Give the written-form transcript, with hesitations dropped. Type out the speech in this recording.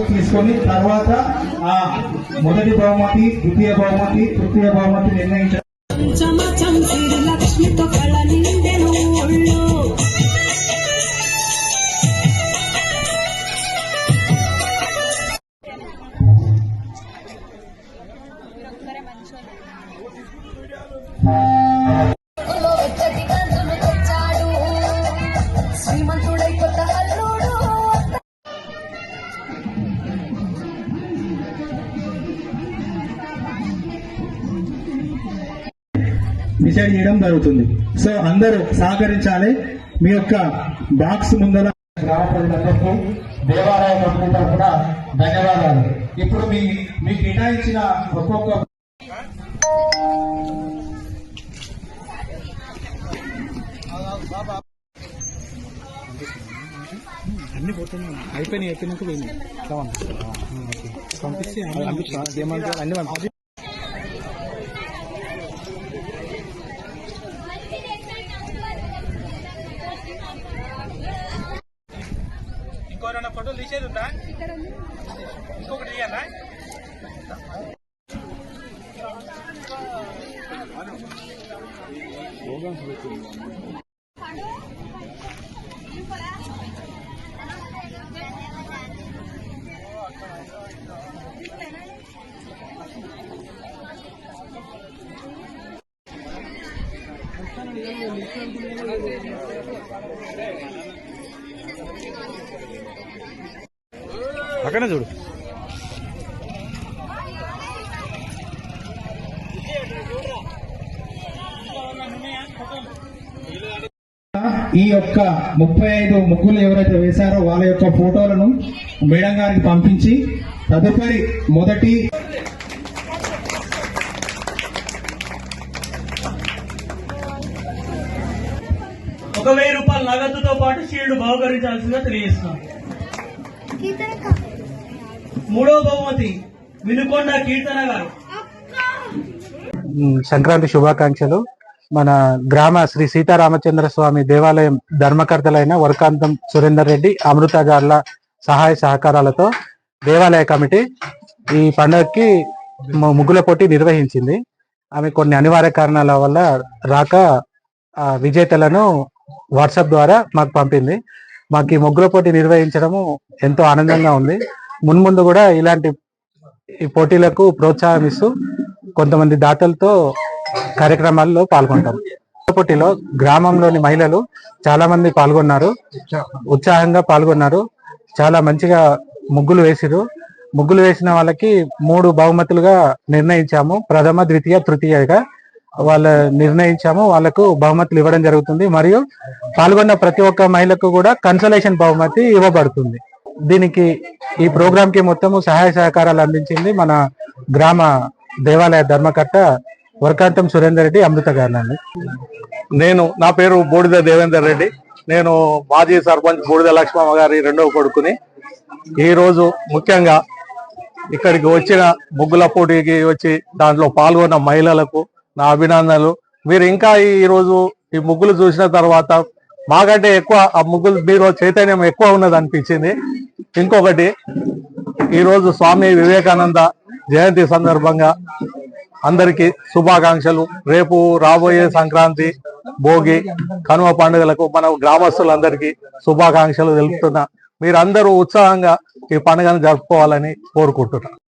తీసుకొని తర్వాత ఆ మొదటి బహుమతి, ద్వితీయ బహుమతి, తృతీయ బహుమతి నిర్ణయించారు. డిసైడ్ చేయడం జరుగుతుంది. సో అందరూ సహకరించాలి. మీ యొక్క బాక్స్ ముందర గ్రామ ప్రజలందరికీ దేవాలయ కమిటీ తరఫున ధన్యవాదాలు. ఇప్పుడు మీకు కేటాయించిన ఒక్కొక్క అన్ని పోతున్నాయి, అయిపోయినాక పోయినాయి పంపించి ఏమంటారు అన్ని పంపించి ఇంకోరైనా ఫోటోలు తీసేది ఉందా? ఇంకొకటి తీయాలా? పక్కనే చూడు. ఈ యొక్క 35 ముగ్గులు ఎవరైతే వేశారో వాళ్ళ యొక్క ఫోటోలను మేడం గారికి పంపించి తదుపరి మొదటి రూపాయల నగదుతో పాటు షీల్డ్ బహుకరించాల్సిందిగా తెలియజేస్తున్నాం. మూడవ బహుమతి వినుకొండ కీర్తన గారు. సంక్రాంతి శుభాకాంక్షలు. మన గ్రామ శ్రీ సీతారామచంద్ర స్వామి దేవాలయం ధర్మకర్తలైన వర్కాంతం సురేందర్ రెడ్డి, అమృత గార్ల సహాయ సహకారాలతో దేవాలయ కమిటీ ఈ పండుగకి ముగ్గుల పోటీ నిర్వహించింది. ఆమె కొన్ని అనివార్య కారణాల వల్ల రాక విజేతలను వాట్సాప్ ద్వారా మాకు పంపింది. మాకు ఈ ముగ్గుల పోటీ నిర్వహించడము ఎంతో ఆనందంగా ఉంది. మున్ముందు కూడా ఇలాంటి ఈ పోటీలకు ప్రోత్సాహం ఇస్తూ కొంతమంది దాతలతో కార్యక్రమాల్లో పాల్గొంటాం. పోటీలో గ్రామంలోని మహిళలు చాలా మంది పాల్గొన్నారు, ఉత్సాహంగా పాల్గొన్నారు. చాలా మంచిగా ముగ్గులు వేసిరు. ముగ్గులు వేసిన వాళ్ళకి 3 బహుమతులుగా నిర్ణయించాము. ప్రథమ, ద్వితీయ, తృతీయగా నిర్ణయించాము. వాళ్ళకు బహుమతులు ఇవ్వడం జరుగుతుంది. మరియు పాల్గొన్న ప్రతి ఒక్క మహిళకు కూడా కన్సలేషన్ బహుమతి ఇవ్వబడుతుంది. దీనికి ఈ ప్రోగ్రామ్ కి మొత్తము సహాయ సహకారాలు అందించింది మన గ్రామ దేవాలయ ధర్మకర్త వర్కాంతం సురేందర్ రెడ్డి, అమృత గారినండి. నా పేరు బూడిద దేవేందర్ రెడ్డి. నేను మాజీ సర్పంచ్ బూడిద లక్ష్మమ్మ గారి 2వ కొడుకుని. ఈ రోజు ముఖ్యంగా ఇక్కడికి వచ్చిన ముగ్గుల పోటీకి వచ్చి దాంట్లో పాల్గొన్న మహిళలకు నా అభినందనలు. మీరు ఇంకా ఈ రోజు ఈ ముగ్గులు చూసిన తర్వాత మాకంటే ఎక్కువ ఆ ముగ్గులు మీరు చైతన్యం ఎక్కువ ఉన్నది అనిపించింది. ఇంకొకటి, ఈరోజు స్వామి వివేకానంద జయంతి సందర్భంగా అందరికీ శుభాకాంక్షలు. రేపు రాబోయే సంక్రాంతి, భోగి, కనుమ పండుగలకు మన గ్రామస్తులందరికీ శుభాకాంక్షలు తెలుపుతున్నా. మీరందరూ ఉత్సాహంగా ఈ పండుగను జరుపుకోవాలని కోరుకుంటున్నా.